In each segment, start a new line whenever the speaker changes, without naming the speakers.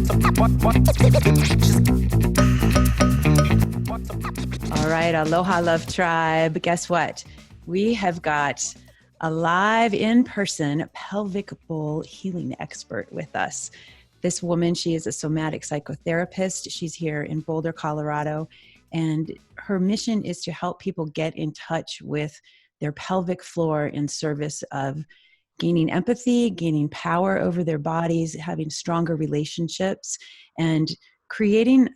All right, Aloha Love Tribe. Guess what? We have got a live in-person pelvic bowl healing expert with us. This woman, she is a somatic psychotherapist. She's here in Boulder, Colorado, and her mission is to help people get in touch with their pelvic floor in service of gaining empathy, gaining power over their bodies, having stronger relationships, and creating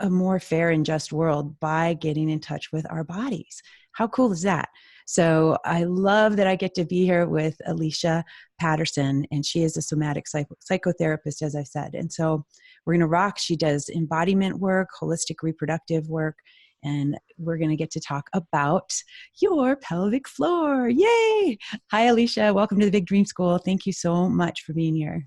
a more fair and just world by getting in touch with our bodies. How cool is that? So I love that I get to be here with Alicia Patterson, and she is a somatic psychotherapist, as I said. And so we're going to rock. She does embodiment work, holistic reproductive work, and we're going to get to talk about your pelvic floor. Yay! Hi, Alicia. Welcome to the Big Dream School. Thank you so much for being here.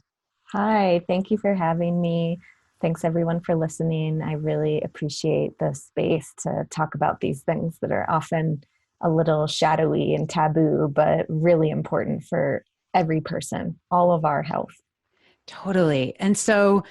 Hi, thank you for having me. Thanks everyone for listening. I really appreciate the space to talk about these things that are often a little shadowy and taboo, but really important for every person, all of our health.
Totally. And so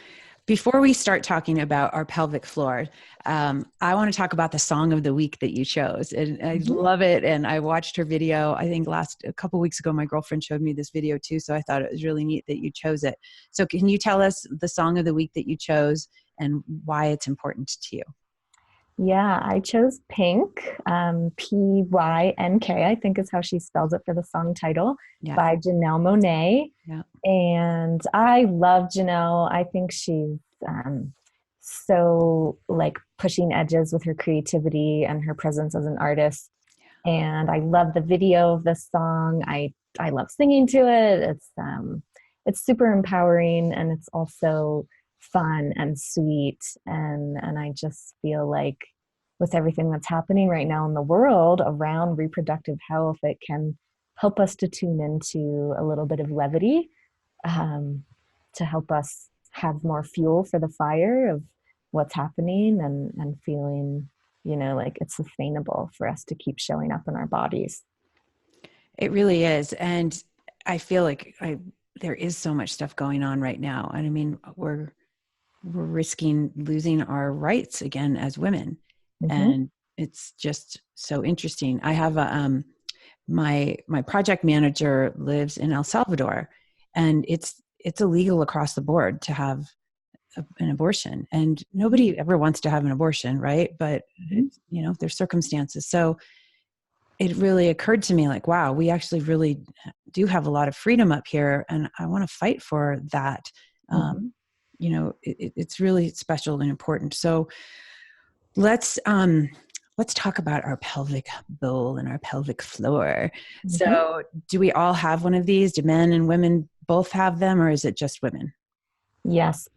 before we start talking about our pelvic floor, I want to talk about the song of the week that you chose. And I love it. And I watched her video, I think a couple weeks ago, my girlfriend showed me this video too. So I thought it was really neat that you chose it. So can you tell us the song of the week that you chose and why it's important to you?
Yeah, I chose Pink, P-Y-N-K, I think is how she spells it for the song title, by Janelle Monáe.
Yeah.
And I love Janelle. I think she's so like pushing edges with her creativity and her presence as an artist. And I love the video of this song. I love singing to it. It's super empowering, and it's also fun and sweet. And I just feel like with everything that's happening right now in the world around reproductive health, it can help us to tune into a little bit of levity, to help us have more fuel for the fire of what's happening and feeling, like it's sustainable for us to keep showing up in our bodies.
It really is. And I feel like there is so much stuff going on right now. And I mean, we're risking losing our rights again as women. And it's just so interesting. I have my project manager lives in El Salvador, and it's illegal across the board to have an abortion, and nobody ever wants to have an abortion, right? But there's circumstances. So it really occurred to me like, wow, we actually really do have a lot of freedom up here, and I want to fight for that. It's really special and important. So let's talk about our pelvic bowl and our pelvic floor. So do we all have one of these? Do men and women both have them, or is it just women?
Yes,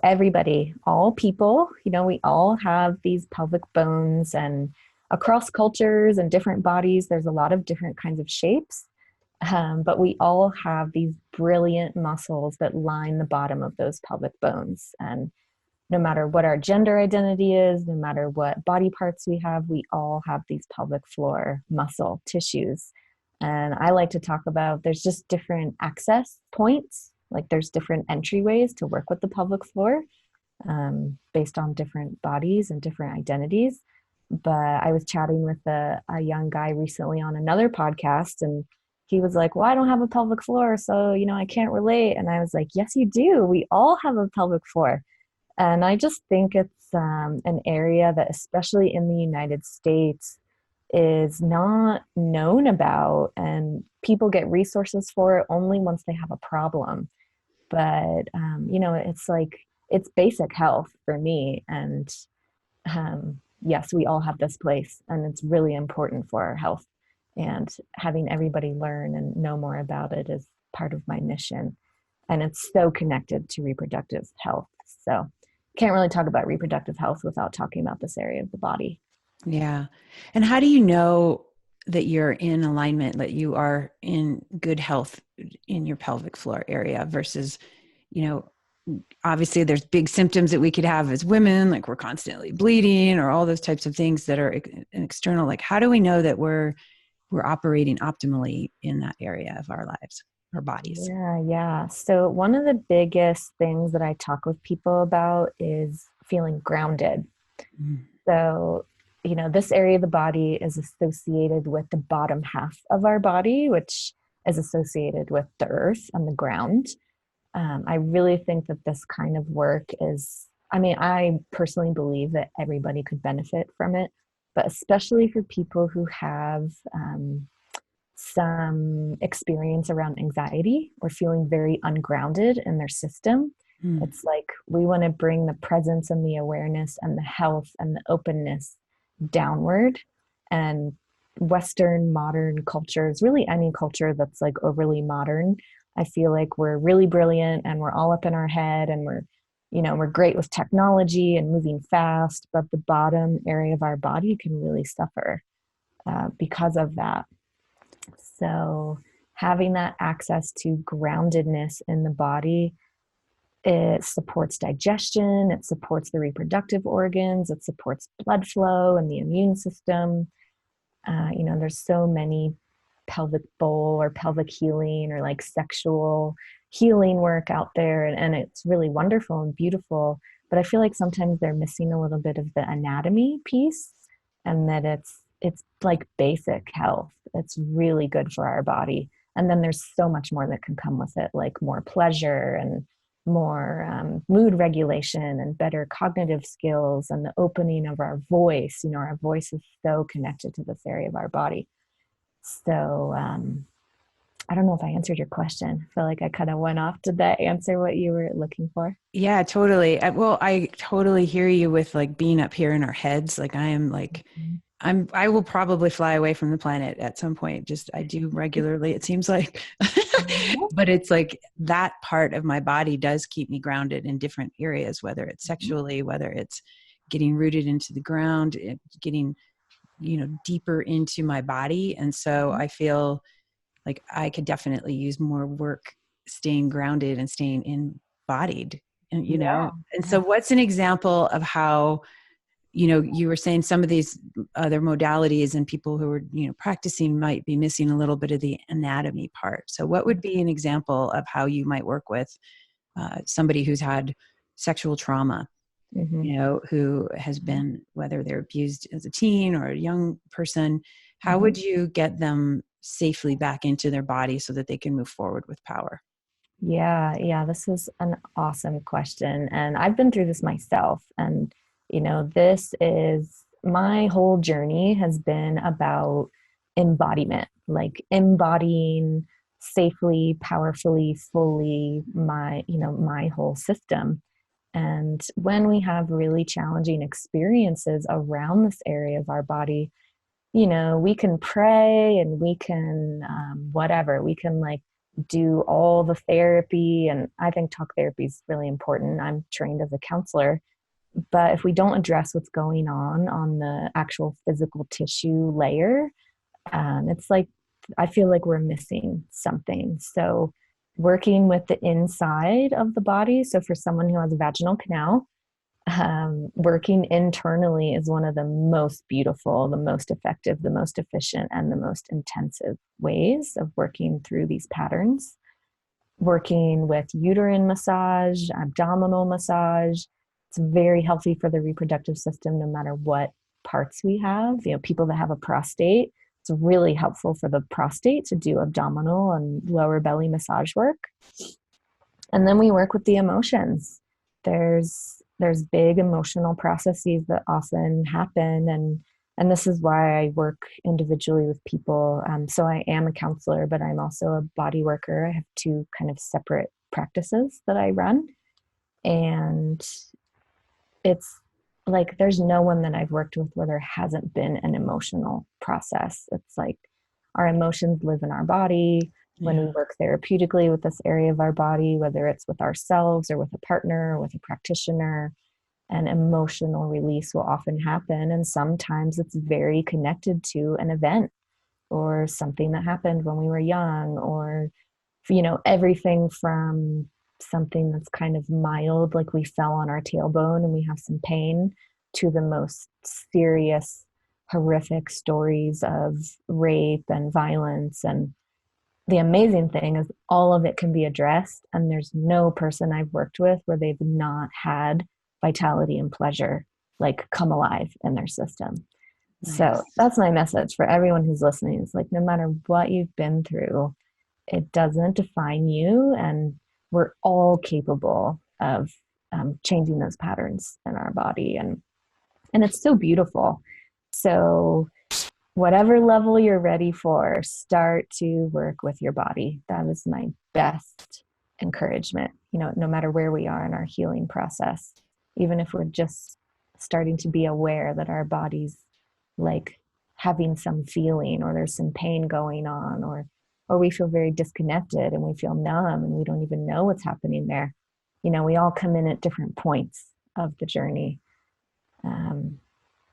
everybody, all people, we all have these pelvic bones, and across cultures and different bodies, there's a lot of different kinds of shapes. But we all have these brilliant muscles that line the bottom of those pelvic bones. And no matter what our gender identity is, no matter what body parts we have, we all have these pelvic floor muscle tissues. And I like to talk about, there's just different access points. Like there's different entryways to work with the pelvic floor, based on different bodies and different identities. But I was chatting with a young guy recently on another podcast, and he was like, well, I don't have a pelvic floor, so, I can't relate. And I was like, yes, you do. We all have a pelvic floor. And I just think it's an area that, especially in the United States, is not known about, and people get resources for it only once they have a problem. But, it's basic health for me. And yes, we all have this place, and it's really important for our health. And having everybody learn and know more about it is part of my mission. And it's so connected to reproductive health. So can't really talk about reproductive health without talking about this area of the body.
Yeah. And how do you know that you're in alignment, that you are in good health in your pelvic floor area versus, obviously there's big symptoms that we could have as women, like we're constantly bleeding or all those types of things that are external. Like, how do we know that we're operating optimally in that area of our lives? our bodies?
Yeah. So one of the biggest things that I talk with people about is feeling grounded.
Mm.
So, this area of the body is associated with the bottom half of our body, which is associated with the earth and the ground. I really think that this kind of work is, I mean, I personally believe that everybody could benefit from it, but especially for people who have some experience around anxiety or feeling very ungrounded in their system.
Mm.
It's like we want to bring the presence and the awareness and the health and the openness downward. And Western modern cultures, really any culture that's like overly modern, I feel like we're really brilliant and we're all up in our head and we're great with technology and moving fast, but the bottom area of our body can really suffer because of that. So having that access to groundedness in the body, it supports digestion, it supports the reproductive organs, it supports blood flow and the immune system. There's so many pelvic bowl or pelvic healing or like sexual healing work out there, and it's really wonderful and beautiful. But I feel like sometimes they're missing a little bit of the anatomy piece, and that it's like basic health. It's really good for our body. And then there's so much more that can come with it, like more pleasure and more mood regulation and better cognitive skills and the opening of our voice. Our voice is so connected to this area of our body. So I don't know if I answered your question. I feel like I kind of went off. Did that answer what you were looking for?
Yeah, totally. Well, I totally hear you with like being up here in our heads. Like I am like, I will probably fly away from the planet at some point. Just I do regularly, it seems like. But it's like that part of my body does keep me grounded in different areas, whether it's sexually, whether it's getting rooted into the ground, getting, deeper into my body. And so I feel like I could definitely use more work staying grounded and staying embodied.
Yeah.
And so what's an example of how, you were saying some of these other modalities and people who are, practicing might be missing a little bit of the anatomy part. So what would be an example of how you might work with somebody who's had sexual trauma,
Mm-hmm.
who has been, whether they're abused as a teen or a young person, how
Mm-hmm.
would you get them safely back into their body so that they can move forward with power?
Yeah, this is an awesome question. And I've been through this myself. And, this is my whole journey has been about embodiment, like embodying safely, powerfully, fully my whole system. And when we have really challenging experiences around this area of our body, we can pray and we can whatever, we can like do all the therapy. And I think talk therapy is really important. I'm trained as a counselor. But if we don't address what's going on the actual physical tissue layer, it's like I feel like we're missing something. So working with the inside of the body. So for someone who has a vaginal canal, working internally is one of the most beautiful, the most effective, the most efficient, and the most intensive ways of working through these patterns. Working with uterine massage, abdominal massage. It's very healthy for the reproductive system, no matter what parts we have. People that have a prostate, it's really helpful for the prostate to do abdominal and lower belly massage work. And then we work with the emotions. There's big emotional processes that often happen, and this is why I work individually with people. So I am a counselor, but I'm also a body worker. I have two kind of separate practices that I run, and it's like there's no one that I've worked with where there hasn't been an emotional process. It's like our emotions live in our body. When we work therapeutically with this area of our body, whether it's with ourselves or with a partner or with a practitioner, an emotional release will often happen. And sometimes it's very connected to an event or something that happened when we were young, or, everything from something that's kind of mild, like we fell on our tailbone and we have some pain, to the most serious, horrific stories of rape and violence. And the amazing thing is all of it can be addressed, and there's no person I've worked with where they've not had vitality and pleasure like come alive in their system. So
Nice.
that's my message for everyone who's listening. It's like, no matter what you've been through, it doesn't define you, and we're all capable of changing those patterns in our body, and it's so beautiful. So whatever level you're ready for, start to work with your body. That is my best encouragement, no matter where we are in our healing process, even if we're just starting to be aware that our body's like having some feeling, or there's some pain going on, or we feel very disconnected and we feel numb and we don't even know what's happening there. We all come in at different points of the journey.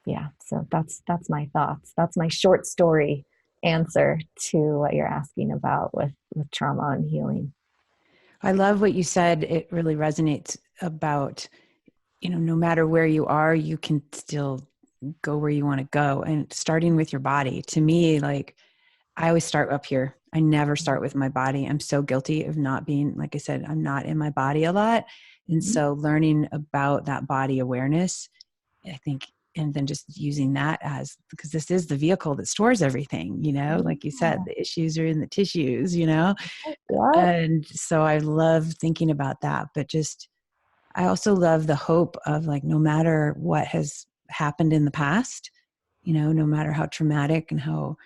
Yeah, so that's my thoughts. That's my short story answer to what you're asking about with trauma and healing.
I love what you said. It really resonates about, no matter where you are, you can still go where you want to go. And starting with your body, to me, like, I always start up here. I never start with my body. I'm so guilty of not being, like I said, I'm not in my body a lot. And so learning about that body awareness, I think, and then just using that as, because this is the vehicle that stores everything, like you said, the issues are in the tissues,
Yeah.
and so I love thinking about that. But just, I also love the hope of, like, no matter what has happened in the past, no matter how traumatic and how,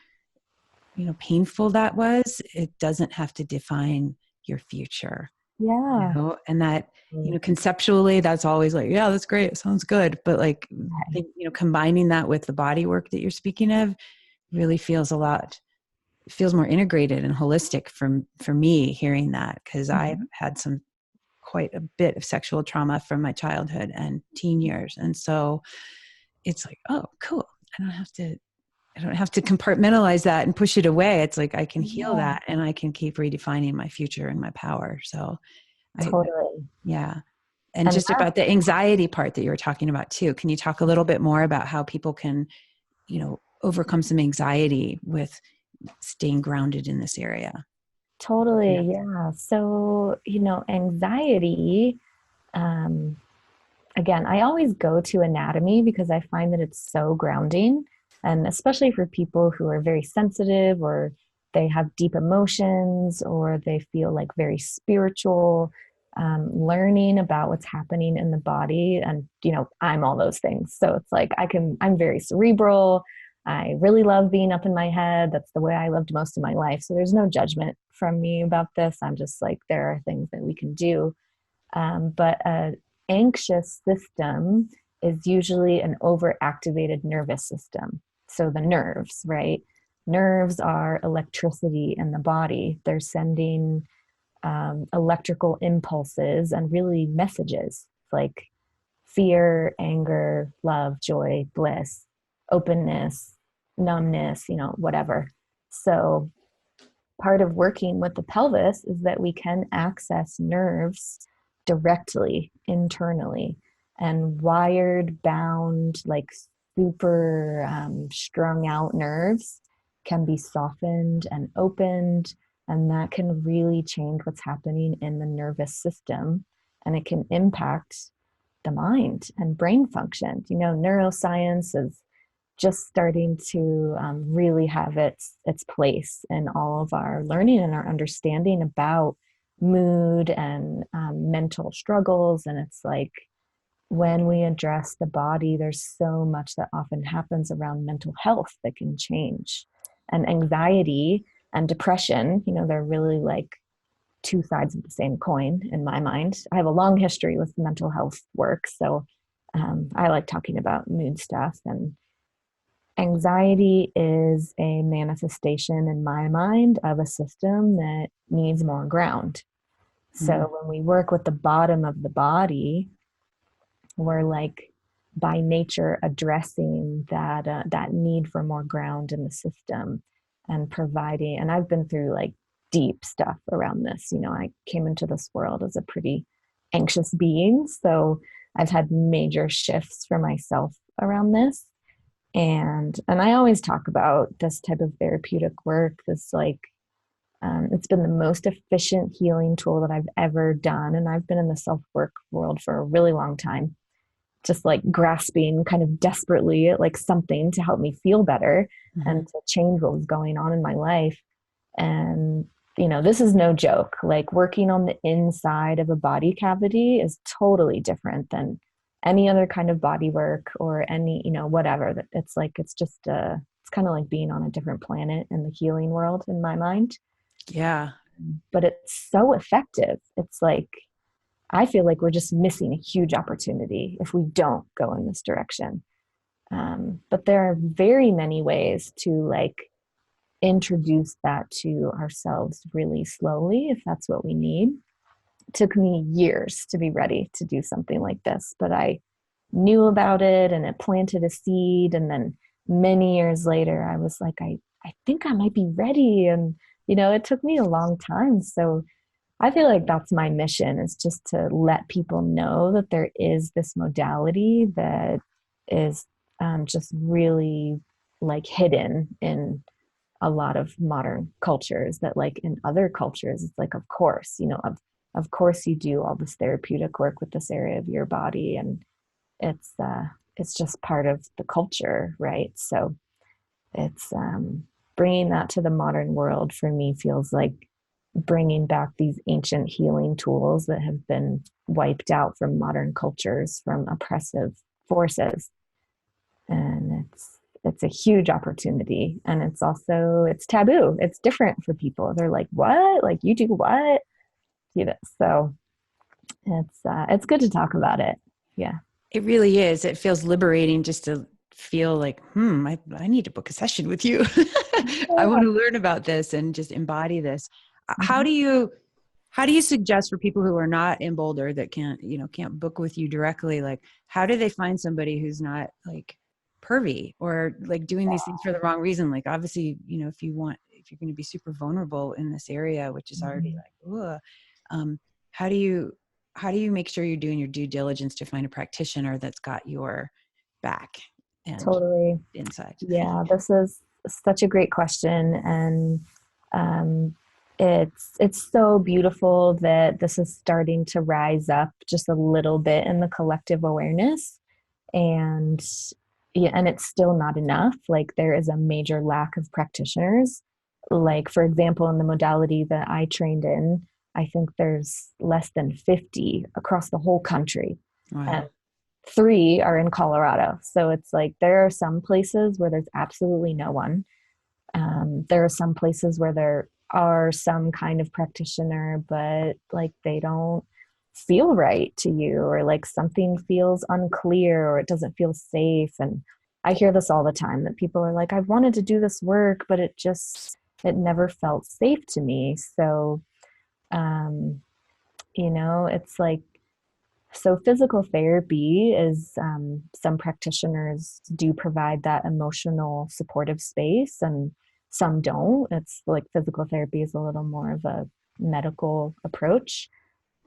painful that was, it doesn't have to define your future.
Yeah.
And that, conceptually, that's always like, yeah, that's great. It sounds good. But like, combining that with the body work that you're speaking of really feels feels more integrated and holistic for me hearing that. Cause I've had quite a bit of sexual trauma from my childhood and teen years. And so it's like, oh, cool. I don't have to compartmentalize that and push it away. It's like, I can heal that, and I can keep redefining my future and my power. So
Totally.
yeah. And
And
just about the anxiety part that you were talking about too. Can you talk a little bit more about how people can, overcome some anxiety with staying grounded in this area?
totally,
Yeah.
yeah. So, anxiety, um, again, I always go to anatomy because I find that it's so grounding. And especially for people who are very sensitive, or they have deep emotions, or they feel like very spiritual, learning about what's happening in the body. And, I'm all those things. So it's like, I'm very cerebral. I really love being up in my head. That's the way I lived most of my life. So there's no judgment from me about this. I'm just like, there are things that we can do. But anxious system is usually an overactivated nervous system. So the nerves, right? Nerves are electricity in the body. They're sending electrical impulses and really messages like fear, anger, love, joy, bliss, openness, numbness, whatever. So part of working with the pelvis is that we can access nerves directly internally, and wired, bound, like super strung out nerves can be softened and opened, and that can really change what's happening in the nervous system, and it can impact the mind and brain function. Neuroscience is just starting to really have its place in all of our learning and our understanding about mood and mental struggles. And it's like, when we address the body, there's so much that often happens around mental health that can change. And anxiety and depression, they're really like two sides of the same coin in my mind. I have a long history with mental health work, so I like talking about mood stuff. And anxiety is a manifestation in my mind of a system that needs more ground. So when we work with the bottom of the body, we're like by nature addressing that need for more ground in the system, and providing. And I've been through like deep stuff around this. I came into this world as a pretty anxious being, so I've had major shifts for myself around this. And I always talk about this type of therapeutic work, this like It's been the most efficient healing tool that I've ever done. And I've been in the self work world for a really long time, just like grasping kind of desperately at like something to help me feel better
Mm-hmm.
and to change what was going on in my life. And, this is no joke. Like working on the inside of a body cavity is totally different than any other kind of body work or any, whatever. It's like, it's kind of like being on a different planet in the healing world in my mind.
Yeah.
But it's so effective. It's like, I feel like we're just missing a huge opportunity if we don't go in this direction. But there are very many ways to like introduce that to ourselves really slowly if that's what we need. It took me years to be ready to do something like this, but I knew about it and it planted a seed. And then many years later, I was like, I think I might be ready. And, it took me a long time. So I feel like that's my mission, is just to let people know that there is this modality that is just really like hidden in a lot of modern cultures, that like in other cultures, it's like, of course, of course you do all this therapeutic work with this area of your body. And it's just part of the culture. Right. So it's, bringing that to the modern world for me feels like bringing back these ancient healing tools that have been wiped out from modern cultures, from oppressive forces. And it's a huge opportunity. And it's taboo. It's different for people. They're like, what? Like, you do what? So it's good to talk about it. Yeah.
It really is. It feels liberating just to feel like, I need to book a session with you. I want to learn about this and just embody this. How
Mhm.
do you suggest for people who are not in Boulder that can't book with you directly? Like, how do they find somebody who's not like pervy or like doing these things for the wrong reason? Like, obviously, if you're going to be super vulnerable in this area, which is already
Mhm.
like, ugh, um, how do you make sure you're doing your due diligence to find a practitioner that's got your back and
Totally.
inside?
Yeah, this is such a great question. And um, it's so beautiful that this is starting to rise up just a little bit in the collective awareness. And yeah, and it's still not enough. Like there is a major lack of practitioners. Like for example, in the modality that I trained in, I think there's less than 50 across the whole country. And
Wow.
3 are in Colorado. So it's like there are some places where there's absolutely no one. There are some places where there are some kind of practitioner, but like they don't feel right to you, or like something feels unclear, or it doesn't feel safe. And I hear this all the time, that people are like, I've wanted to do this work, but it never felt safe to me. So, um, it's like, so physical therapy is, some practitioners do provide that emotional supportive space and some don't. It's like physical therapy is a little more of a medical approach.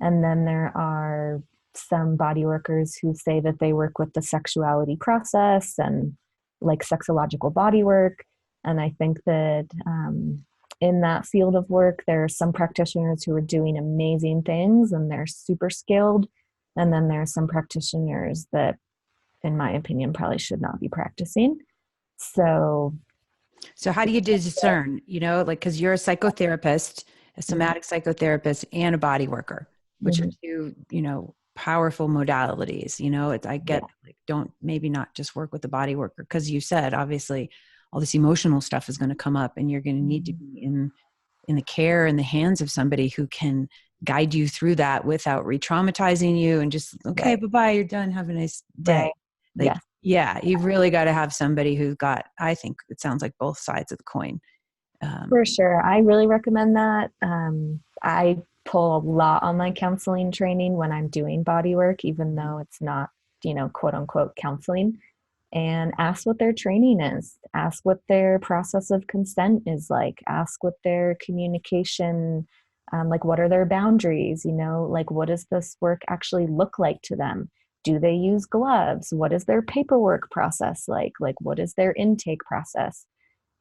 And then there are some body workers who say that they work with the sexuality process and like sexological body work. And I think that in that field of work, there are some practitioners who are doing amazing things and they're super skilled. And then there are some practitioners that, in my opinion, probably should not be practicing. So,
So how do you discern, like, because you're a psychotherapist, a
mhm,
somatic psychotherapist, and a body worker, which are
mhm,
two, powerful modalities. I get
yeah,
like, don't maybe not just work with the body worker, because you said, obviously, all this emotional stuff is going to come up and you're going to need to
mhm,
be in the care and the hands of somebody who can guide you through that without re-traumatizing you and just, okay,
right,
bye-bye, you're done, have a nice day.
right,
Like,
yes.
yeah, you've really got to have somebody who's got, I think it sounds like both sides of the coin.
For
um,
sure. I really recommend that. I pull a lot on my counseling training when I'm doing body work, even though it's not, quote unquote counseling. And ask what their training is. Ask what their process of consent is like. Ask what their communication, like what are their boundaries? Like what does this work actually look like to them? Do they use gloves? What is their paperwork process like? Like what is their intake process?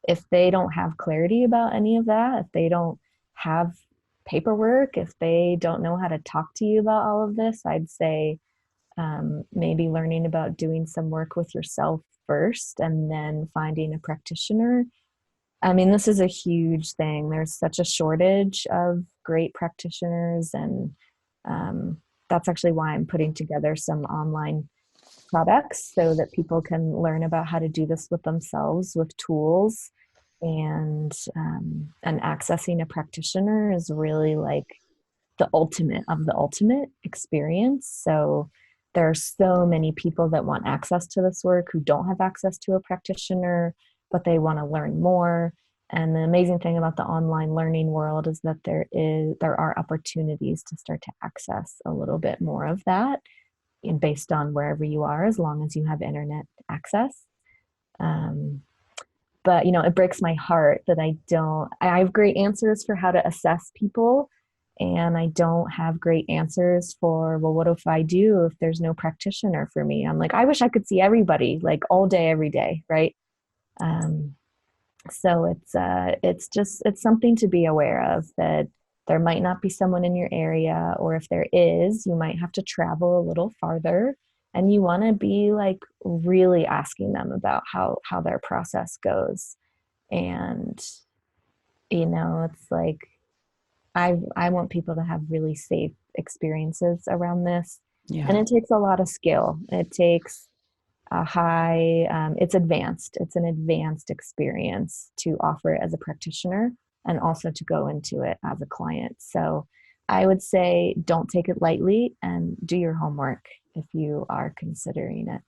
If they don't have clarity about any of that, if they don't have paperwork. If they don't know how to talk to you about all of this, I'd say maybe learning about doing some work with yourself first and then finding a practitioner. I mean, this is a huge thing. There's such a shortage of great practitioners, and that's actually why I'm putting together some online products so that people can learn about how to do this with themselves with tools. And accessing a practitioner is really like the ultimate of the ultimate experience. So there are so many people that want access to this work who don't have access to a practitioner, but they want to learn more. And the amazing thing about the online learning world is that there are opportunities to start to access a little bit more of that, and based on wherever you are, as long as you have internet access. But it breaks my heart that I have great answers for how to assess people, and I don't have great answers for, well, what if I do if there's no practitioner for me? I'm like, I wish I could see everybody like all day, every day, right? So it's something to be aware of, that there might not be someone in your area, or if there is, you might have to travel a little farther, and you want to be like really asking them about how their process goes. And it's like I want people to have really safe experiences around this.
Yeah.
And it takes a lot of skill. It takes it's advanced. It's an advanced experience to offer it as a practitioner and also to go into it as a client. So I would say don't take it lightly and do your homework if you are considering it.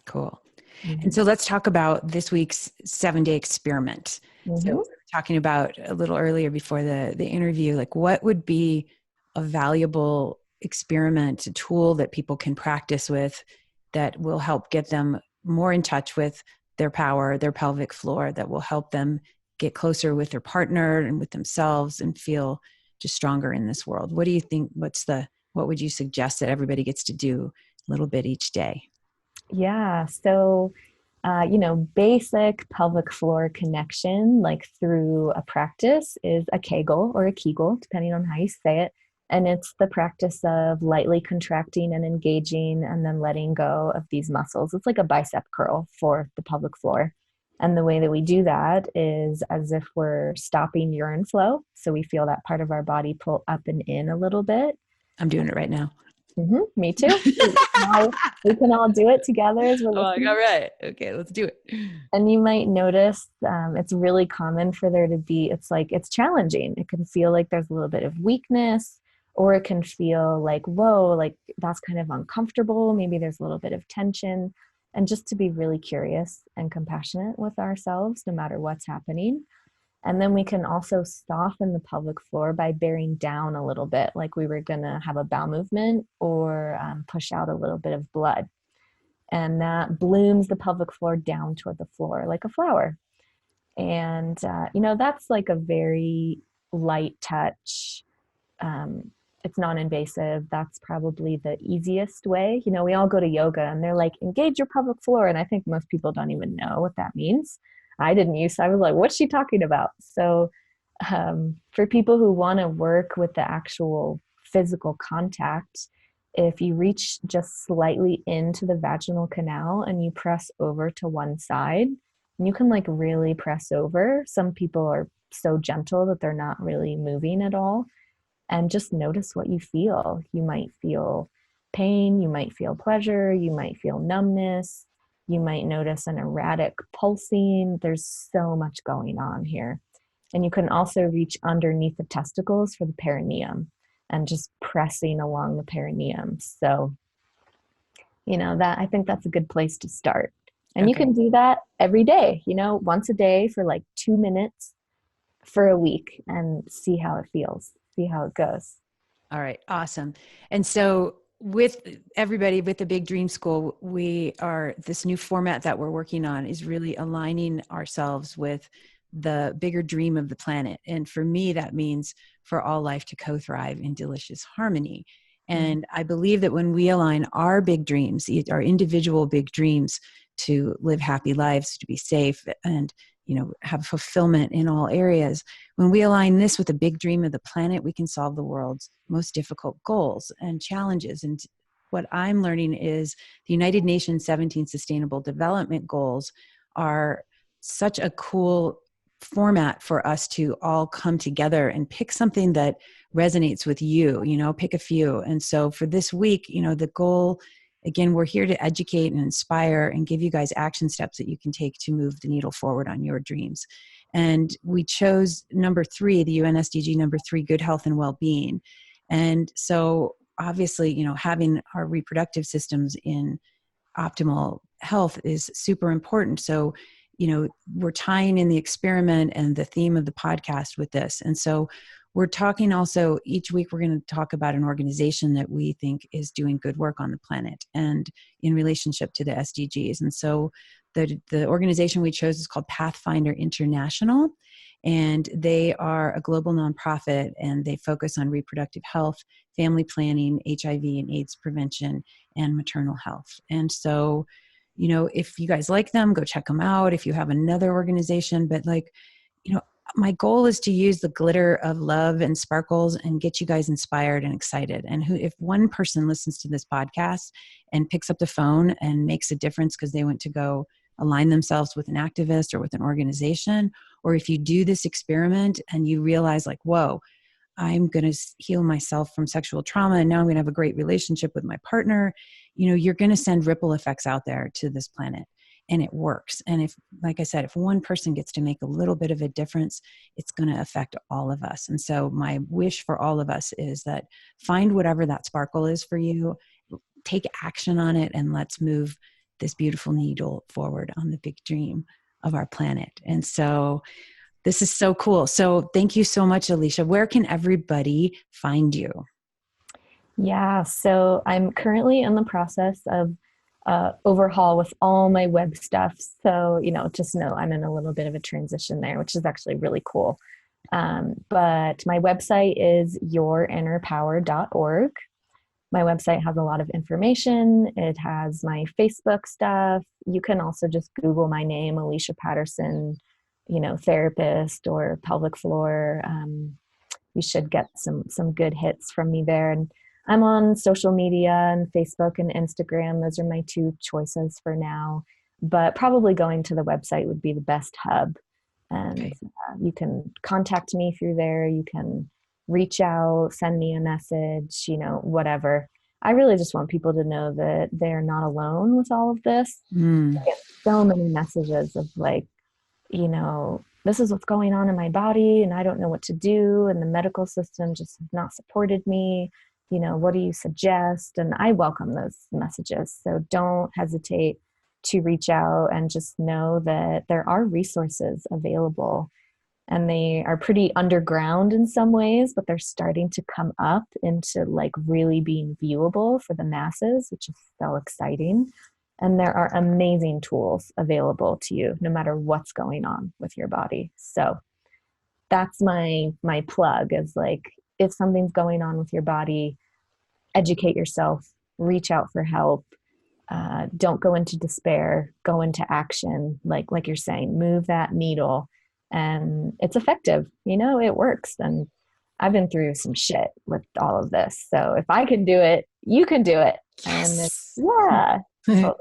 Cool. Mm-hmm. And so let's talk about this week's 7-day experiment. Mm-hmm. So we were talking about a little earlier before the interview, like what would be a valuable experiment, a tool that people can practice with that will help get them more in touch with their power, their pelvic floor, that will help them get closer with their partner and with themselves and feel just stronger in this world. What do you think? What would you suggest that everybody gets to do a little bit each day?
Yeah. So, basic pelvic floor connection, like through a practice, is a Kegel or a Kegel, depending on how you say it. And it's the practice of lightly contracting and engaging and then letting go of these muscles. It's like a bicep curl for the pelvic floor. And the way that we do that is as if we're stopping urine flow. So we feel that part of our body pull up and in a little bit.
I'm doing it right now.
Mm-hmm, me too. We can all do it together as we're
listening. All right. Okay, let's do it.
And you might notice it's really common for there to be, it's challenging. It can feel like there's a little bit of weakness, or it can feel like, whoa, like that's kind of uncomfortable. Maybe there's a little bit of tension. And just to be really curious and compassionate with ourselves, no matter what's happening. And then we can also soften the pelvic floor by bearing down a little bit, like we were going to have a bowel movement, or push out a little bit of blood. And that blooms the pelvic floor down toward the floor like a flower. And, that's like a very light touch. It's non-invasive. That's probably the easiest way. We all go to yoga and they're like, engage your pelvic floor. And I think most people don't even know what that means. I didn't use, I was like, what's she talking about? So for people who want to work with the actual physical contact, if you reach just slightly into the vaginal canal and you press over to one side, and you can like really press over. Some people are so gentle that they're not really moving at all. And just notice what you feel. You might feel pain, you might feel pleasure, you might feel numbness, you might notice an erratic pulsing. There's so much going on here. And you can also reach underneath the testicles for the perineum and just pressing along the perineum. So, that I think that's a good place to start. And you can do that every day, once a day for like 2 minutes for a week, and see how it feels, see how it goes.
All right. Awesome. And so with everybody with the Big Dream School, this new format that we're working on is really aligning ourselves with the bigger dream of the planet. And for me, that means for all life to co-thrive in delicious harmony. And I believe that when we align our big dreams, our individual big dreams, to live happy lives, to be safe and, have fulfillment in all areas. When we align this with the big dream of the planet, we can solve the world's most difficult goals and challenges. And what I'm learning is the United Nations 17 Sustainable Development Goals are such a cool format for us to all come together and pick something that resonates with you, pick a few. And so for this week, the goal, again, we're here to educate and inspire and give you guys action steps that you can take to move the needle forward on your dreams. And we chose number 3, the UN SDG number 3, good health and well-being. And so obviously, having our reproductive systems in optimal health is super important. So, we're tying in the experiment and the theme of the podcast with this. And so we're talking also, each week we're going to talk about an organization that we think is doing good work on the planet and in relationship to the SDGs. And so the organization we chose is called Pathfinder International, and they are a global nonprofit, and they focus on reproductive health, family planning, HIV and AIDS prevention, and maternal health. And so, if you guys like them, go check them out. If you have another organization, but my goal is to use the glitter of love and sparkles and get you guys inspired and excited. And if one person listens to this podcast and picks up the phone and makes a difference because they went to go align themselves with an activist or with an organization, or if you do this experiment and you realize whoa, I'm going to heal myself from sexual trauma, and now I'm going to have a great relationship with my partner, you're going to send ripple effects out there to this planet. And it works. And if, like I said, if one person gets to make a little bit of a difference, it's going to affect all of us. And so my wish for all of us is that find whatever that sparkle is for you, take action on it, and let's move this beautiful needle forward on the big dream of our planet. And so this is so cool. So thank you so much, Alicia. Where can everybody find you?
Yeah, so I'm currently in the process of overhaul with all my web stuff. So, just know I'm in a little bit of a transition there, which is actually really cool. But my website is yourinnerpower.org. My website has a lot of information. It has my Facebook stuff. You can also just Google my name, Alicia Patterson, therapist or pelvic floor. You should get some good hits from me there. And I'm on social media and Facebook and Instagram. Those are my 2 choices for now, but probably going to the website would be the best hub. And you can contact me through there. You can reach out, send me a message, whatever. I really just want people to know that they're not alone with all of this. I get so many messages of this is what's going on in my body and I don't know what to do. And the medical system just has not supported me. What do you suggest? And I welcome those messages. So don't hesitate to reach out, and just know that there are resources available, and they are pretty underground in some ways, but they're starting to come up into really being viewable for the masses, which is so exciting. And there are amazing tools available to you no matter what's going on with your body. So that's my plug, is if something's going on with your body, educate yourself, reach out for help. Don't go into despair, go into action. Like you're saying, move that needle, and it's effective. It works. And I've been through some shit with all of this. So if I can do it, you can do it.
Yes.
And totally.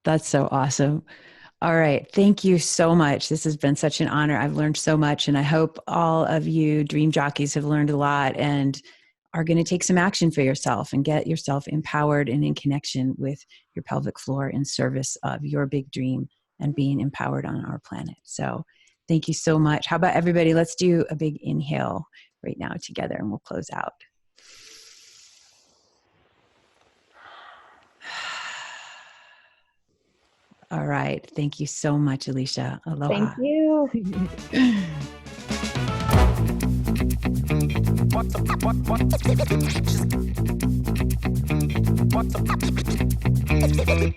That's so awesome. All right. Thank you so much. This has been such an honor. I've learned so much, and I hope all of you dream jockeys have learned a lot and are going to take some action for yourself and get yourself empowered and in connection with your pelvic floor in service of your big dream and being empowered on our planet. So thank you so much. How about everybody? Let's do a big inhale right now together, and we'll close out. All right. Thank you so much, Alicia. Aloha.
Thank you.
What the